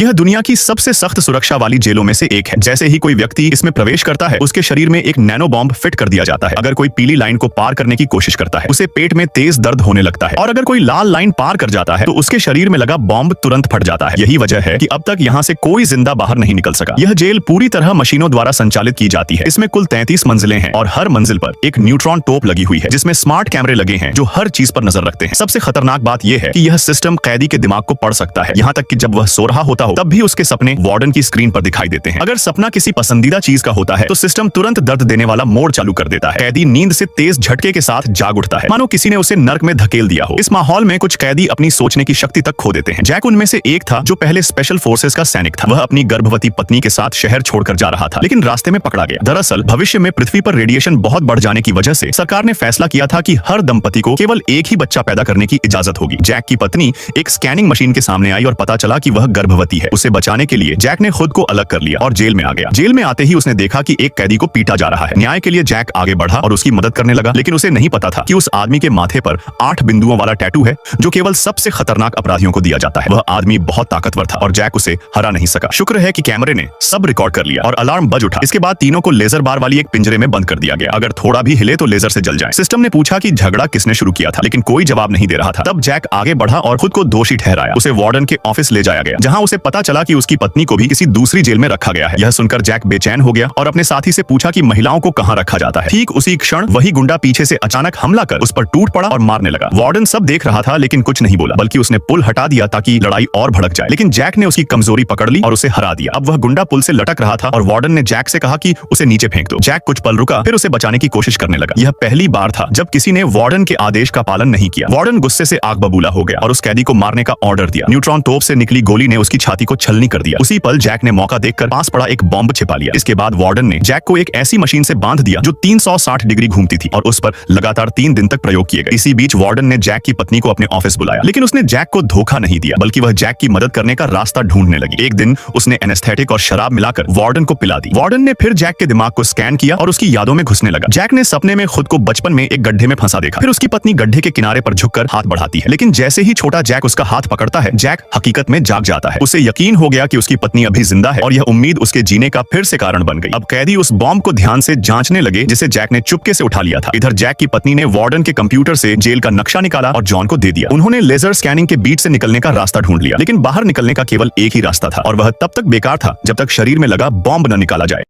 यह दुनिया की सबसे सख्त सुरक्षा वाली जेलों में से एक है। जैसे ही कोई व्यक्ति इसमें प्रवेश करता है, उसके शरीर में एक नैनो बॉम्ब फिट कर दिया जाता है। अगर कोई पीली लाइन को पार करने की कोशिश करता है, उसे पेट में तेज दर्द होने लगता है, और अगर कोई लाल लाइन पार कर जाता है तो उसके शरीर में लगा बॉम्ब तुरंत फट जाता है। यही वजह है कि अब तक यहाँ से कोई जिंदा बाहर नहीं निकल सका। यह जेल पूरी तरह मशीनों द्वारा संचालित की जाती है। इसमें कुल 33 मंजिलें हैं और हर मंजिल पर एक न्यूट्रॉन टोप लगी हुई है, जिसमें स्मार्ट कैमरे लगे हैं जो हर चीज पर नजर रखते हैं। सबसे खतरनाक बात यह है कि यह सिस्टम कैदी के दिमाग को पढ़ सकता है, यहाँ तक कि जब वह सो रहा होता हो तब भी उसके सपने वार्डन की स्क्रीन पर दिखाई देते हैं। अगर सपना किसी पसंदीदा चीज का होता है तो सिस्टम तुरंत दर्द देने वाला मोड चालू कर देता है। कैदी नींद से तेज झटके के साथ जाग उठता है, मानो किसी ने उसे नर्क में धकेल दिया हो। इस माहौल में कुछ कैदी अपनी सोचने की शक्ति तक खो देते हैं। जैक उनमें से एक था जो पहले स्पेशल फोर्सेस का सैनिक था। वह अपनी गर्भवती पत्नी के साथ शहर छोड़कर जा रहा था, लेकिन रास्ते में पकड़ा गया। दरअसल भविष्य में पृथ्वी पर रेडिएशन बहुत बढ़ जाने की वजह से सरकार ने फैसला किया था कि हर दंपति को केवल एक ही बच्चा पैदा करने की इजाजत होगी। जैक की पत्नी एक स्कैनिंग मशीन के सामने आई और पता चला कि वह गर्भवती है। उसे बचाने के लिए जैक ने खुद को अलग कर लिया और जेल में आ गया। जेल में आते ही उसने देखा कि एक कैदी को पीटा जा रहा है। न्याय के लिए जैक आगे बढ़ा और उसकी मदद करने लगा, लेकिन उसे नहीं पता था कि उस आदमी के माथे पर 8 बिंदुओं वाला टैटू है जो केवल सबसे खतरनाक अपराधियों को दिया जाता है। वह आदमी बहुत ताकतवर था और जैक उसे हरा नहीं सका। शुक्र है कि कैमरे ने सब रिकॉर्ड कर लिया और अलार्म बज उठा। इसके बाद तीनों को लेजर बार वाली एक पिंजरे में बंद कर दिया गया। अगर थोड़ा भी हिले तो लेजर से जल जाए। सिस्टम ने पूछा कि झगड़ा किसने शुरू किया था, लेकिन कोई जवाब नहीं दे रहा था। तब जैक आगे बढ़ा और खुद को दोषी ठहराया। उसे वार्डन के ऑफिस ले जाया गया, जहां उसे पता चला कि उसकी पत्नी को भी किसी दूसरी जेल में रखा गया है। यह सुनकर जैक बेचैन हो गया और अपने साथी से पूछा कि महिलाओं को कहां रखा जाता है। ठीक उसी क्षण वही गुंडा पीछे से अचानक हमला कर उस पर टूट पड़ा और मारने लगा। वार्डन सब देख रहा था, लेकिन कुछ नहीं बोला, बल्कि उसने पुल हटा दिया ताकि लड़ाई और भड़क जाए। लेकिन जैक ने उसकी कमजोरी पकड़ ली और उसे हरा दिया। अब वह गुंडा पुल से लटक रहा था और वार्डन ने जैक से कहा कि उसे नीचे फेंक दो। जैक कुछ पल रुका, फिर उसे बचाने की कोशिश करने लगा। यह पहली बार था जब किसी ने वार्डन के आदेश का पालन नहीं किया। वार्डन गुस्से से आग बबूला हो गया और उस कैदी को मारने का ऑर्डर दिया। न्यूट्रॉन तोप से निकली गोली ने उसकी छाती को छलनी कर दिया। उसी पल जैक ने मौका देखकर पास पड़ा एक बॉम्ब छिपा लिया। इसके बाद वार्डन ने जैक को एक ऐसी मशीन से बांध दिया जो 360 डिग्री घूमती थी और उस पर लगातार 3 दिन तक प्रयोग किए गए। इसी बीच वार्डन ने जैक की पत्नी को अपने ऑफिस बुलाया, लेकिन उसने जैक को धोखा नहीं दिया, बल्कि वह जैक की मदद करने का रास्ता ढूंढने लगी। एक दिन उसने एनेस्थेटिक और शराब मिलाकर वार्डन को पिला दी। वार्डन ने फिर जैक के दिमाग को स्कैन किया और उसकी यादों में घुसने लगा। जैक ने सपने में खुद को बचपन में एक गड्ढे में फंसा देखा। फिर उसकी पत्नी गड्ढे के किनारे पर झुककर हाथ बढ़ाती है, लेकिन जैसे ही छोटा जैक उसका हाथ पकड़ता है, जैक हकीकत में जाग जाता है। उसे यकीन हो गया कि उसकी पत्नी अभी जिंदा है और यह उम्मीद उसके जीने का फिर से कारण बन गई। अब कैदी उस बॉम्ब को ध्यान से जांचने लगे जिसे जैक ने चुपके से उठा लिया था। इधर जैक की पत्नी ने वार्डन के कंप्यूटर से जेल का नक्शा निकाला और जॉन को दे दिया। उन्होंने लेजर स्कैनिंग के बीच से निकलने का रास्ता ढूंढ लिया, लेकिन बाहर निकलने का केवल एक ही रास्ता था और वह तब तक बेकार था जब तक शरीर में लगा बॉम्ब न निकाला जाए।